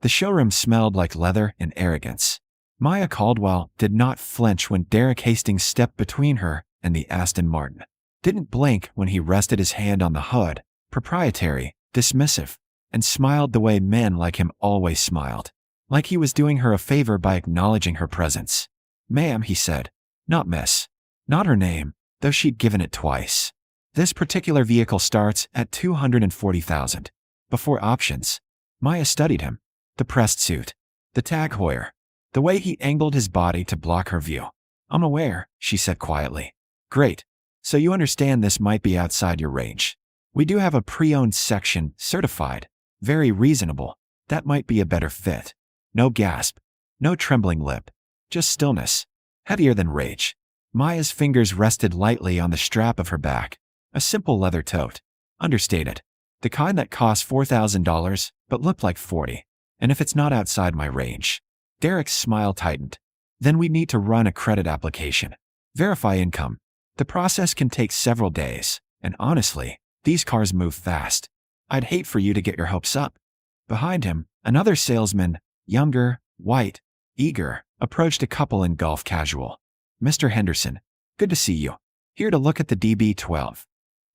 The showroom smelled like leather and arrogance. Maya Caldwell did not flinch when Derek Hastings stepped between her and the Aston Martin. Didn't blink when he rested his hand on the hood, proprietary, dismissive, and smiled the way men like him always smiled. Like he was doing her a favor by acknowledging her presence. "Ma'am," he said. "Not miss." Not her name, though she'd given it twice. "This particular vehicle starts at $240,000. Before options." Maya studied him. The pressed suit. The Tag Heuer. The way he angled his body to block her view. "I'm aware," she said quietly. "Great. So you understand this might be outside your range. We do have a pre-owned section, certified. Very reasonable. That might be a better fit." No gasp. No trembling lip. Just stillness. Heavier than rage. Maya's fingers rested lightly on the strap of her back. A simple leather tote. Understated. The kind that cost $4,000, but looked like 40. And if it's not outside my range. Derek's smile tightened. Then we need to run a credit application. Verify income. The process can take several days, and honestly, these cars move fast. I'd hate for you to get your hopes up. Behind him, another salesman, younger, white, eager, approached a couple in golf casual. "Mr. Henderson, good to see you. Here to look at the DB12.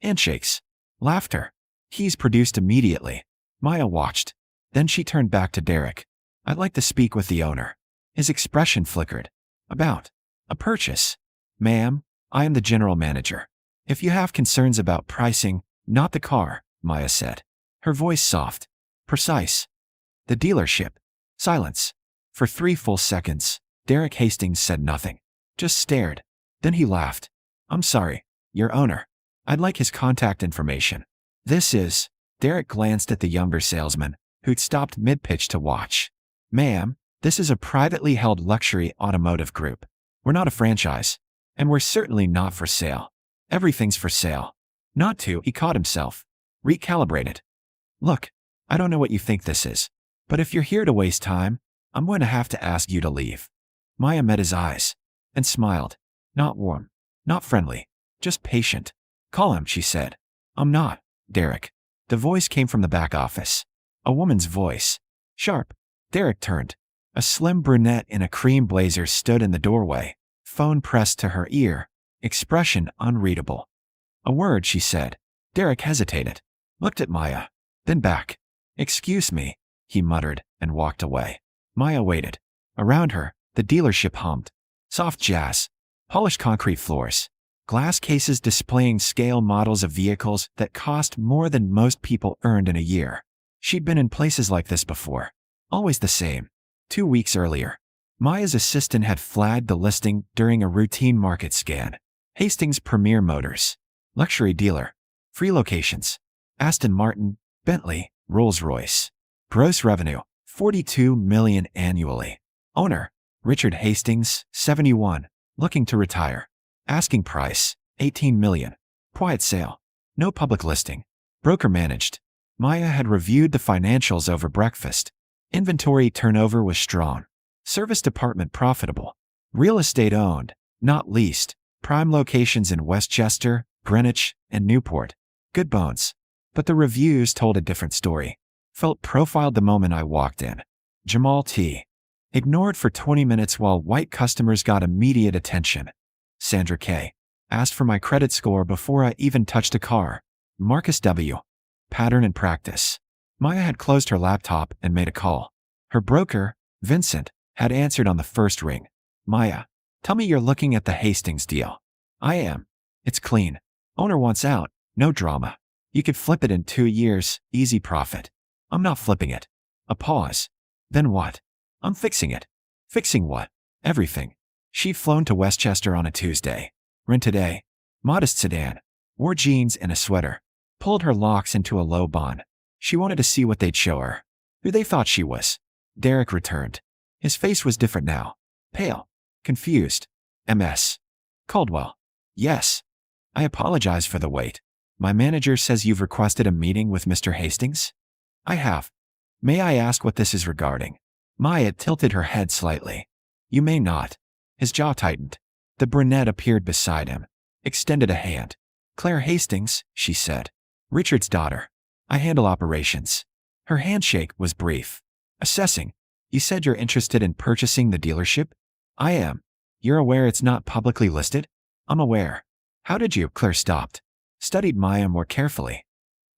Handshakes. Laughter. Keys produced immediately. Maya watched. Then she turned back to Derek. "I'd like to speak with the owner." His expression flickered. "About a purchase." "Ma'am, I am the general manager. If you have concerns about pricing, not the car," Maya said. Her voice soft. Precise. "The dealership." Silence. For 3 full seconds, Derek Hastings said nothing. Just stared. Then he laughed. "I'm sorry, your owner. I'd like his contact information." "This is..." Derek glanced at the younger salesman, who'd stopped mid-pitch to watch. "Ma'am, this is a privately held luxury automotive group. We're not a franchise. And we're certainly not for sale. Everything's for sale." Not to, he caught himself. Recalibrated. "Look, I don't know what you think this is, but if you're here to waste time, I'm going to have to ask you to leave." Maya met his eyes and smiled. Not warm, not friendly, just patient. "Call him," she said. "I'm not, Derek." The voice came from the back office. A woman's voice. Sharp. Derek turned. A slim brunette in a cream blazer stood in the doorway, phone pressed to her ear, expression unreadable. "A word," she said. Derek hesitated, looked at Maya, then back. "Excuse me," he muttered and walked away. Maya waited. Around her, the dealership hummed. Soft jazz. Polished concrete floors. Glass cases displaying scale models of vehicles that cost more than most people earned in a year. She'd been in places like this before. Always the same. 2 weeks earlier, Maya's assistant had flagged the listing during a routine market scan. Hastings Premier Motors. Luxury dealer. Free locations. Aston Martin, Bentley, Rolls-Royce. Gross revenue, $42 million annually. Owner, Richard Hastings, 71, looking to retire. Asking price, $18 million. Quiet sale. No public listing. Broker managed. Maya had reviewed the financials over breakfast. Inventory turnover was strong. Service department profitable. Real estate owned, not leased. Prime locations in Westchester, Greenwich, and Newport. Good bones. But the reviews told a different story. Felt profiled the moment I walked in. Jamal T. Ignored for 20 minutes while white customers got immediate attention. Sandra K. Asked for my credit score before I even touched a car. Marcus W. Pattern and practice. Maya had closed her laptop and made a call. Her broker, Vincent, had answered on the first ring. "Maya, tell me you're looking at the Hastings deal." "I am. It's clean. Owner wants out, no drama. You could flip it in 2 years, easy profit." "I'm not flipping it." A pause. "Then what?" "I'm fixing it." "Fixing what?" "Everything." She'd flown to Westchester on a Tuesday. Rented a modest sedan. Wore jeans and a sweater. Pulled her locks into a low bun. She wanted to see what they'd show her. Who they thought she was. Derek returned. His face was different now. Pale. Confused. MS. "Caldwell." "Yes. I apologize for the wait. My manager says you've requested a meeting with Mr. Hastings?" "I have. May I ask what this is regarding?" Maya tilted her head slightly. "You may not." His jaw tightened. The brunette appeared beside him. Extended a hand. "Claire Hastings," she said. "Richard's daughter. I handle operations." Her handshake was brief. Assessing. You said you're interested in purchasing the dealership? I am. You're aware it's not publicly listed? I'm aware. How did you? Claire stopped. Studied Maya more carefully.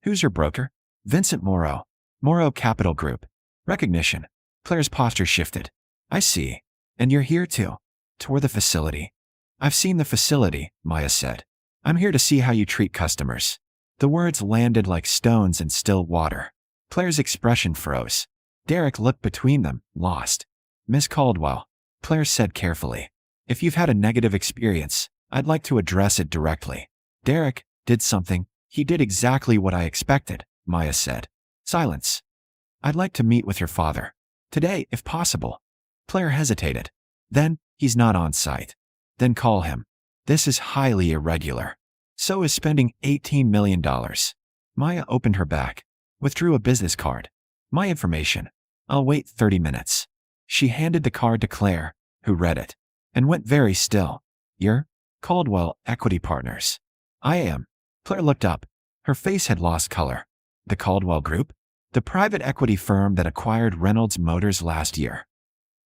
Who's your broker? Vincent Morrow. Morrow Capital Group. Recognition. Claire's posture shifted. I see. And you're here to tour the facility. I've seen the facility, Maya said. I'm here to see how you treat customers. The words landed like stones in still water. Claire's expression froze. Derek looked between them, lost. Miss Caldwell, Claire said carefully. If you've had a negative experience, I'd like to address it directly. Derek did something. He did exactly what I expected, Maya said. Silence. I'd like to meet with your father. Today, if possible. Claire hesitated. Then, he's not on site. Then call him. This is highly irregular. So is spending $18 million. Maya opened her back, withdrew a business card. My information. I'll wait 30 minutes. She handed the card to Claire, who read it, and went very still. You're Caldwell Equity Partners. I am. Claire looked up. Her face had lost color. The Caldwell Group? The private equity firm that acquired Reynolds Motors last year.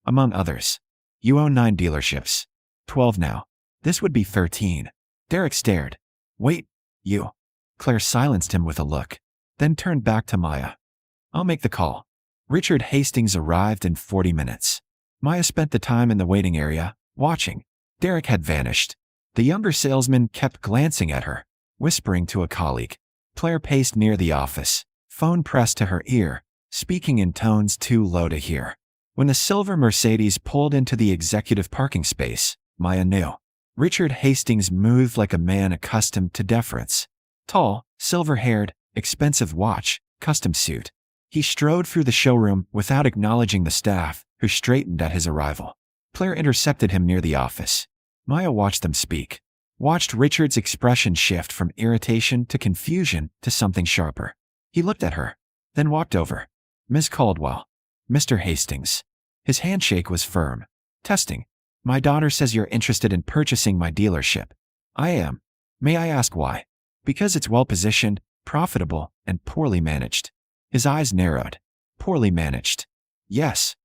Among others. You own 9 dealerships. 12 now. This would be 13. Derek stared. Wait, you. Claire silenced him with a look, then turned back to Maya. I'll make the call. Richard Hastings arrived in 40 minutes. Maya spent the time in the waiting area, watching. Derek had vanished. The younger salesman kept glancing at her, whispering to a colleague. Claire paced near the office, phone pressed to her ear, speaking in tones too low to hear. When the silver Mercedes pulled into the executive parking space, Maya knew. Richard Hastings moved like a man accustomed to deference. Tall, silver-haired, expensive watch, custom suit. He strode through the showroom without acknowledging the staff, who straightened at his arrival. Claire intercepted him near the office. Maya watched them speak. Watched Richard's expression shift from irritation to confusion to something sharper. He looked at her, then walked over. Miss Caldwell. Mr. Hastings. His handshake was firm. Testing. My daughter says you're interested in purchasing my dealership. I am. May I ask why? Because it's well-positioned, profitable, and poorly managed. His eyes narrowed. Poorly managed. Yes.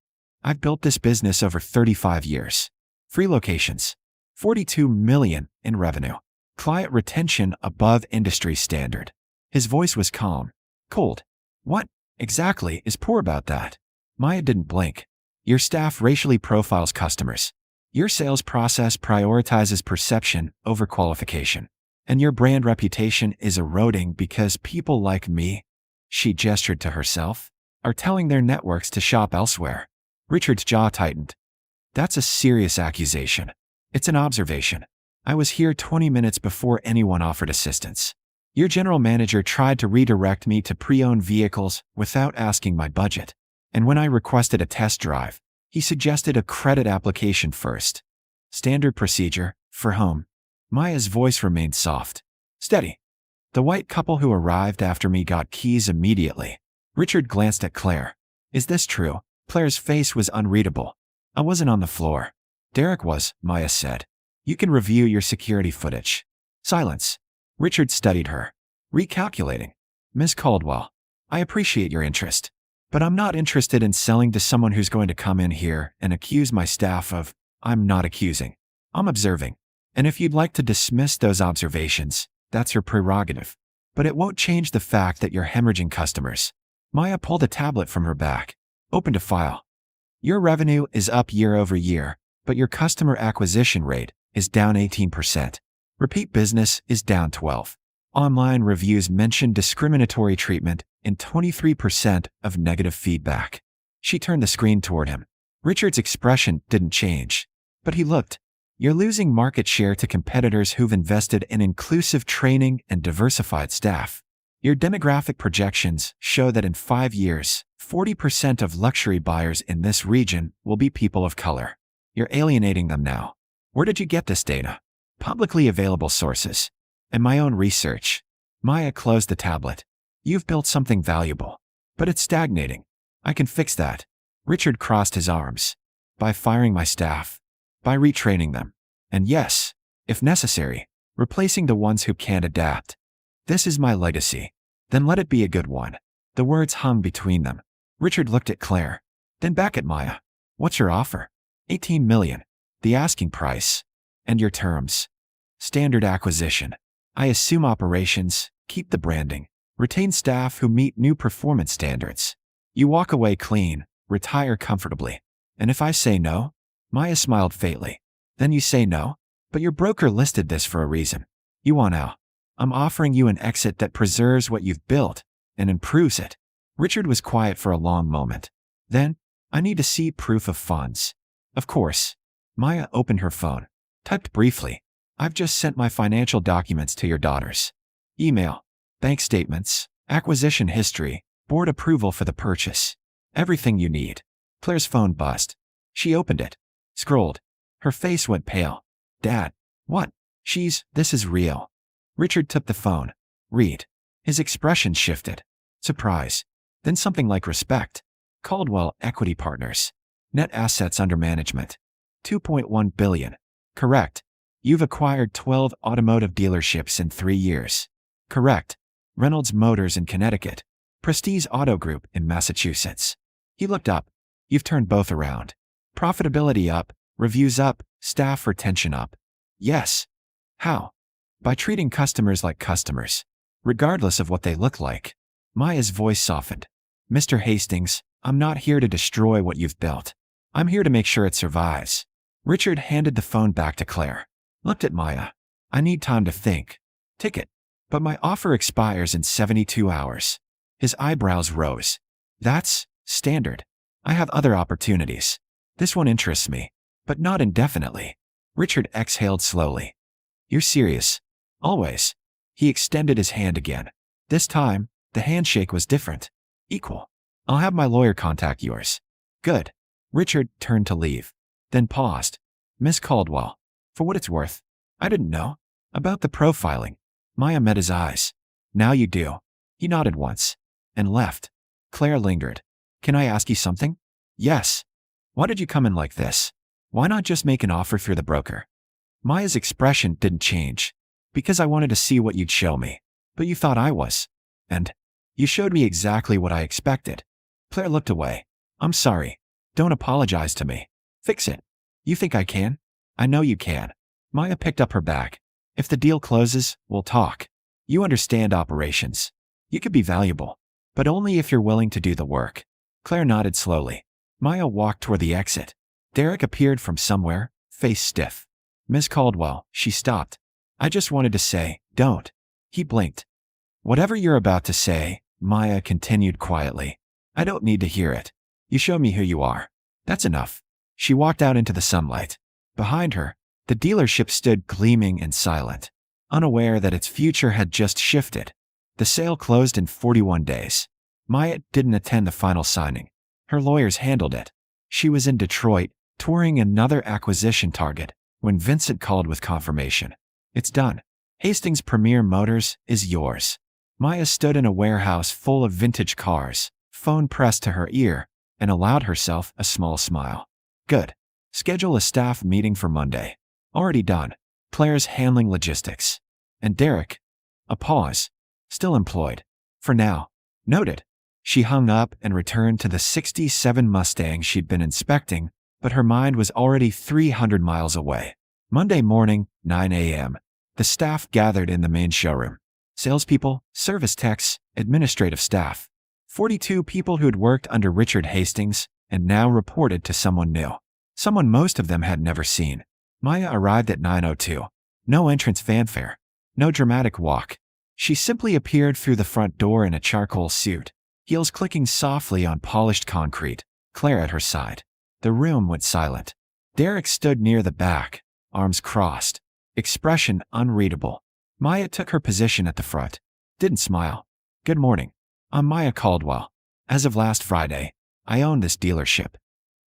I've built this business over 35 years. 3 locations. $42 million in revenue. Client retention above industry standard. His voice was calm. Cold. What exactly is poor about that? Maya didn't blink. Your staff racially profiles customers. Your sales process prioritizes perception over qualification. And your brand reputation is eroding because people like me, she gestured to herself, are telling their networks to shop elsewhere. Richard's jaw tightened. That's a serious accusation. It's an observation. I was here 20 minutes before anyone offered assistance. Your general manager tried to redirect me to pre-owned vehicles without asking my budget. And when I requested a test drive, he suggested a credit application first. Standard procedure, for whom? Maya's voice remained soft. Steady. The white couple who arrived after me got keys immediately. Richard glanced at Claire. Is this true? Claire's face was unreadable. I wasn't on the floor. Derek was, Maya said. You can review your security footage. Silence. Richard studied her. Recalculating. Miss Caldwell, I appreciate your interest. But I'm not interested in selling to someone who's going to come in here and accuse my staff of, I'm not accusing. I'm observing. And if you'd like to dismiss those observations, that's your prerogative. But it won't change the fact that you're hemorrhaging customers. Maya pulled a tablet from her back, opened a file. Your revenue is up year over year, but your customer acquisition rate is down 18%. Repeat business is down 12%. Online reviews mention discriminatory treatment in 23% of negative feedback. She turned the screen toward him. Richard's expression didn't change, but he looked. You're losing market share to competitors who've invested in inclusive training and diversified staff. Your demographic projections show that in 5 years, 40% of luxury buyers in this region will be people of color. You're alienating them now. Where did you get this data? Publicly available sources. And my own research. Maya closed the tablet. You've built something valuable. But it's stagnating. I can fix that. Richard crossed his arms. By firing my staff. By retraining them. And yes, if necessary, replacing the ones who can't adapt. This is my legacy. Then let it be a good one. The words hung between them. Richard looked at Claire. Then back at Maya. What's your offer? 18 million. The asking price. And your terms. Standard acquisition. I assume operations, keep the branding, retain staff who meet new performance standards. You walk away clean, retire comfortably. And if I say no? Maya smiled faintly. Then you say no? But your broker listed this for a reason. You want out. I'm offering you an exit that preserves what you've built and improves it. Richard was quiet for a long moment. Then, I need to see proof of funds. Of course. Maya opened her phone, typed briefly. I've just sent my financial documents to your daughters. Email, bank statements, acquisition history, board approval for the purchase. Everything you need. Claire's phone buzzed. She opened it, scrolled. Her face went pale. Dad, what? This is real. Richard took the phone. Read. His expression shifted. Surprise. Then something like respect. Caldwell Equity Partners. Net assets under management. 2.1 billion. Correct. You've acquired 12 automotive dealerships in 3 years. Correct. Reynolds Motors in Connecticut. Prestige Auto Group in Massachusetts. He looked up. You've turned both around. Profitability up, reviews up, staff retention up. Yes. How? By treating customers like customers, regardless of what they look like. Maya's voice softened. Mr. Hastings, I'm not here to destroy what you've built. I'm here to make sure it survives. Richard handed the phone back to Claire. Looked at Maya. I need time to think. Ticket. But my offer expires in 72 hours. His eyebrows rose. That's standard. I have other opportunities. This one interests me, but not indefinitely. Richard exhaled slowly. You're serious? Always. He extended his hand again. This time, the handshake was different. Equal. I'll have my lawyer contact yours. Good. Richard turned to leave, then paused. Miss Caldwell, for what it's worth, I didn't know about the profiling. Maya met his eyes. Now you do. He nodded once and left. Claire lingered. Can I ask you something? Yes. Why did you come in like this? Why not just make an offer through the broker? Maya's expression didn't change. Because I wanted to see what you'd show me. But you thought I was. And you showed me exactly what I expected. Claire looked away. I'm sorry. Don't apologize to me. Fix it. You think I can? I know you can. Maya picked up her bag. If the deal closes, we'll talk. You understand operations. You could be valuable. But only if you're willing to do the work. Claire nodded slowly. Maya walked toward the exit. Derek appeared from somewhere, face stiff. Miss Caldwell, she stopped. I just wanted to say, don't. He blinked. Whatever you're about to say, Maya continued quietly. I don't need to hear it. You show me who you are. That's enough. She walked out into the sunlight. Behind her, the dealership stood gleaming and silent, unaware that its future had just shifted. The sale closed in 41 days. Maya didn't attend the final signing. Her lawyers handled it. She was in Detroit, touring another acquisition target, when Vincent called with confirmation. It's done. Hastings Premier Motors is yours. Maya stood in a warehouse full of vintage cars, phone pressed to her ear, and allowed herself a small smile. Good. Schedule a staff meeting for Monday. Already done. Claire's handling logistics. And Derek? A pause. Still employed. For now. Noted. She hung up and returned to the '67 Mustang she'd been inspecting, but her mind was already 300 miles away. Monday morning, 9 a.m. The staff gathered in the main showroom. Salespeople, service techs, administrative staff. 42 people who'd worked under Richard Hastings and now reported to someone new. Someone most of them had never seen. Maya arrived at 9:02. No entrance fanfare. No dramatic walk. She simply appeared through the front door in a charcoal suit, heels clicking softly on polished concrete, Claire at her side. The room went silent. Derek stood near the back, arms crossed, expression unreadable. Maya took her position at the front. Didn't smile. Good morning. I'm Maya Caldwell. As of last Friday, I own this dealership.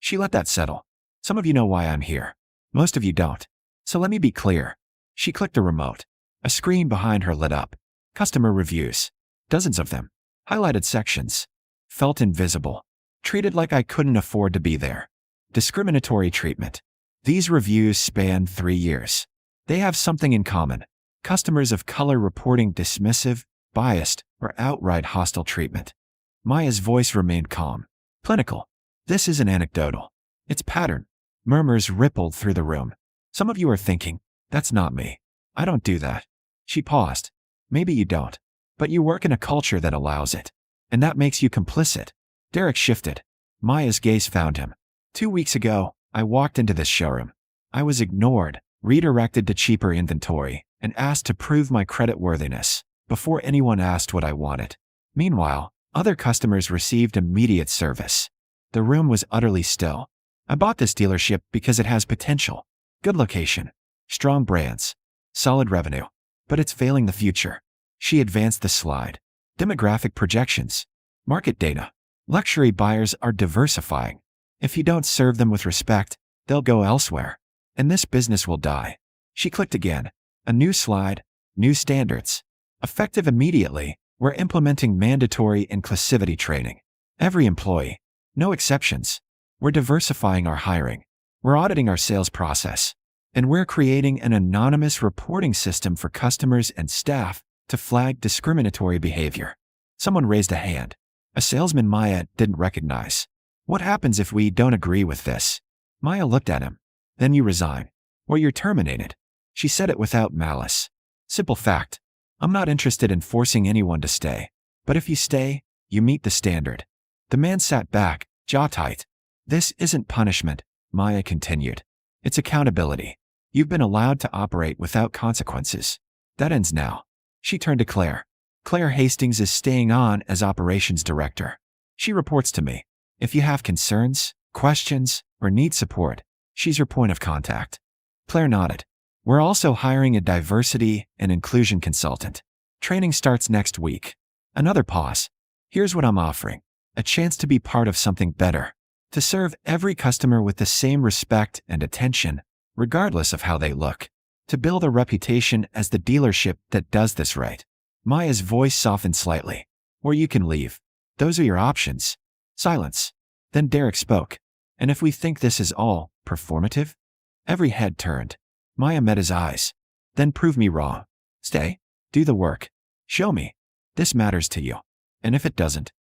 She let that settle. Some of you know why I'm here. Most of you don't. So let me be clear. She clicked the remote. A screen behind her lit up. Customer reviews. Dozens of them. Highlighted sections. Felt invisible. Treated like I couldn't afford to be there. Discriminatory treatment. These reviews span 3 years. They have something in common. Customers of color reporting dismissive, biased, or outright hostile treatment. Maya's voice remained calm. Clinical. This isn't anecdotal. It's pattern. Murmurs rippled through the room. Some of you are thinking, that's not me. I don't do that. She paused. Maybe you don't. But you work in a culture that allows it. And that makes you complicit. Derek shifted. Maya's gaze found him. 2 weeks ago, I walked into this showroom. I was ignored, redirected to cheaper inventory, and asked to prove my creditworthiness before anyone asked what I wanted. Meanwhile, other customers received immediate service. The room was utterly still. I bought this dealership because it has potential. Good location, strong brands, solid revenue. But it's failing the future. She advanced the slide. Demographic projections. Market data. Luxury buyers are diversifying. If you don't serve them with respect, they'll go elsewhere. And this business will die. She clicked again. A new slide, new standards. Effective immediately, we're implementing mandatory inclusivity training. Every employee. No exceptions. We're diversifying our hiring. We're auditing our sales process. And we're creating an anonymous reporting system for customers and staff to flag discriminatory behavior. Someone raised a hand. A salesman Maya didn't recognize. What happens if we don't agree with this? Maya looked at him. Then you resign. Or you're terminated. She said it without malice. Simple fact. I'm not interested in forcing anyone to stay. But if you stay, you meet the standard. The man sat back, jaw tight. This isn't punishment, Maya continued. It's accountability. You've been allowed to operate without consequences. That ends now. She turned to Claire. Claire Hastings is staying on as operations director. She reports to me. If you have concerns, questions, or need support, she's your point of contact. Claire nodded. We're also hiring a diversity and inclusion consultant. Training starts next week. Another pause. Here's what I'm offering. A chance to be part of something better. To serve every customer with the same respect and attention, regardless of how they look. To build a reputation as the dealership that does this right. Maya's voice softened slightly. Or you can leave. Those are your options. Silence. Then Derek spoke. And if we think this is all performative? Every head turned. Maya met his eyes. Then prove me wrong. Stay. Do the work. Show me. This matters to you. And if it doesn't,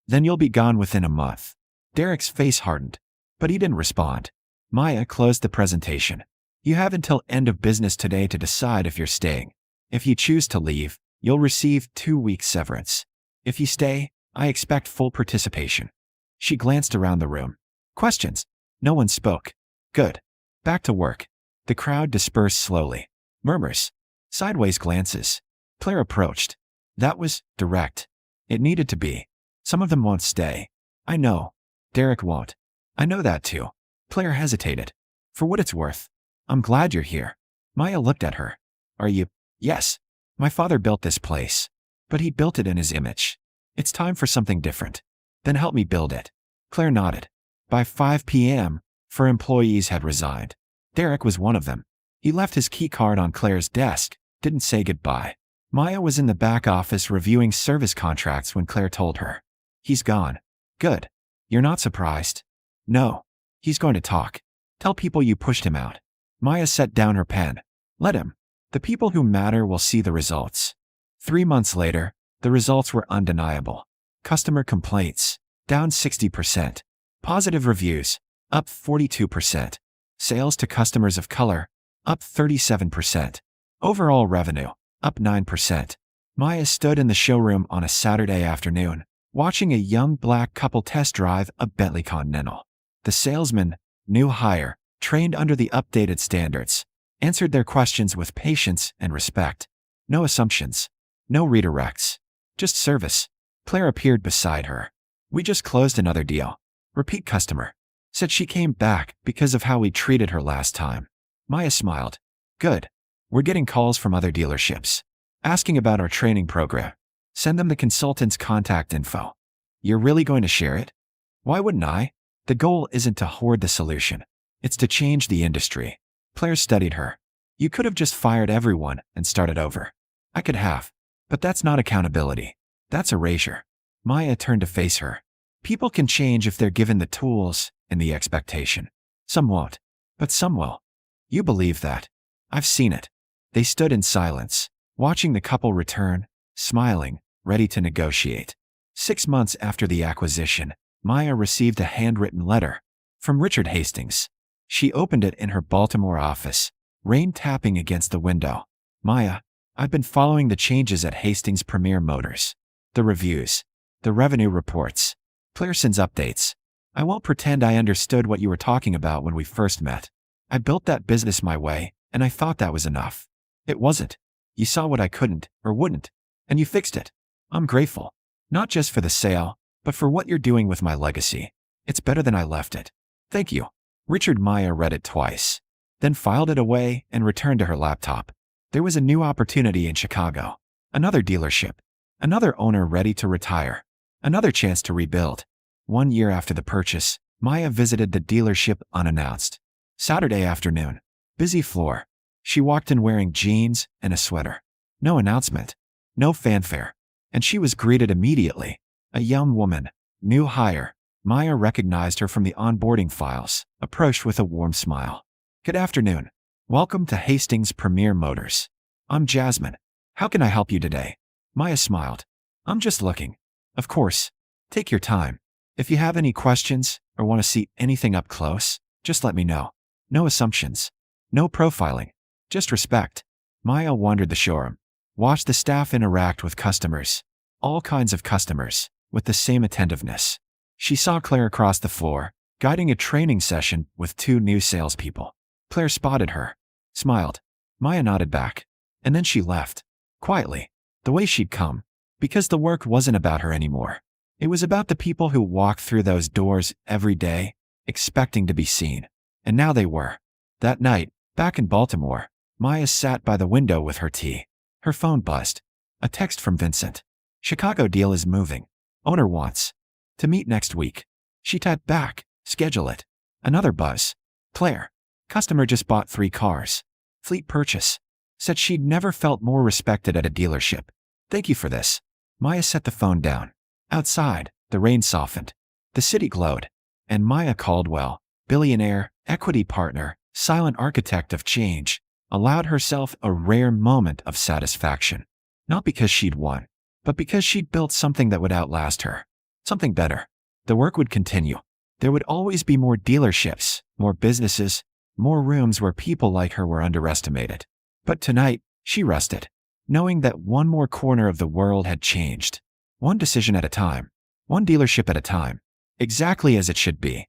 then you'll be gone within a month. Derek's face hardened. But he didn't respond. Maya closed the presentation. You have until end of business today to decide if you're staying. If you choose to leave, you'll receive 2 weeks severance. If you stay, I expect full participation. She glanced around the room. Questions? No one spoke. Good. Back to work. The crowd dispersed slowly. Murmurs. Sideways glances. Claire approached. That was direct. It needed to be. Some of them won't stay. I know. Derek won't. I know that too. Claire hesitated. For what it's worth. I'm glad you're here. Maya looked at her. Are you? Yes. My father built this place. But he built it in his image. It's time for something different. Then help me build it. Claire nodded. By 5 p.m., 4 employees had resigned. Derek was one of them. He left his key card on Claire's desk, didn't say goodbye. Maya was in the back office reviewing service contracts when Claire told her. He's gone. Good. You're not surprised? No. He's going to talk. Tell people you pushed him out. Maya set down her pen. Let him. The people who matter will see the results. 3 months later, the results were undeniable. Customer complaints, down 60%. Positive reviews, up 42%. Sales to customers of color, up 37%. Overall revenue, up 9%. Maya stood in the showroom on a Saturday afternoon, watching a young black couple test drive a Bentley Continental. The salesman, new hire, trained under the updated standards, answered their questions with patience and respect. No assumptions. No redirects. Just service. Claire appeared beside her. We just closed another deal. Repeat customer. Said she came back because of how we treated her last time. Maya smiled. Good. We're getting calls from other dealerships. Asking about our training program. Send them the consultant's contact info. You're really going to share it? Why wouldn't I? The goal isn't to hoard the solution. It's to change the industry. Claire studied her. You could have just fired everyone and started over. I could have. But that's not accountability. That's erasure. Maya turned to face her. People can change if they're given the tools and the expectation. Some won't. But some will. You believe that. I've seen it. They stood in silence, watching the couple return, smiling, ready to negotiate. 6 months after the acquisition, Maya received a handwritten letter from Richard Hastings. She opened it in her Baltimore office, rain tapping against the window. Maya, I've been following the changes at Hastings Premier Motors. The reviews, the revenue reports, Clearson's updates. I won't pretend I understood what you were talking about when we first met. I built that business my way, and I thought that was enough. It wasn't. You saw what I couldn't or wouldn't, and you fixed it. I'm grateful, not just for the sale, but for what you're doing with my legacy. It's better than I left it. Thank you. Richard. Maya read it twice, then filed it away and returned to her laptop. There was a new opportunity in Chicago. Another dealership. Another owner ready to retire. Another chance to rebuild. 1 year after the purchase, Maya visited the dealership unannounced. Saturday afternoon. Busy floor. She walked in wearing jeans and a sweater. No announcement. No fanfare. And she was greeted immediately. A young woman. New hire. Maya recognized her from the onboarding files, approached with a warm smile. Good afternoon. Welcome to Hastings Premier Motors. I'm Jasmine. How can I help you today? Maya smiled. I'm just looking. Of course. Take your time. If you have any questions or want to see anything up close, just let me know. No assumptions. No profiling. Just respect. Maya wandered the showroom. Watched the staff interact with customers. All kinds of customers, with the same attentiveness. She saw Claire across the floor, guiding a training session with 2 new salespeople. Claire spotted her. Smiled. Maya nodded back. And then she left. Quietly. The way she'd come. Because the work wasn't about her anymore. It was about the people who walked through those doors every day, expecting to be seen. And now they were. That night, back in Baltimore, Maya sat by the window with her tea. Her phone buzzed. A text from Vincent. Chicago deal is moving. Owner wants to meet next week. She tapped back. Schedule it. Another buzz. Claire. Customer just bought 3 cars. Fleet purchase. Said she'd never felt more respected at a dealership. Thank you for this. Maya set the phone down. Outside, the rain softened. The city glowed. And Maya Caldwell, billionaire, equity partner, silent architect of change, allowed herself a rare moment of satisfaction. Not because she'd won, but because she'd built something that would outlast her. Something better. The work would continue. There would always be more dealerships, more businesses, more rooms where people like her were underestimated. But tonight, she rested, knowing that one more corner of the world had changed. One decision at a time. One dealership at a time. Exactly as it should be.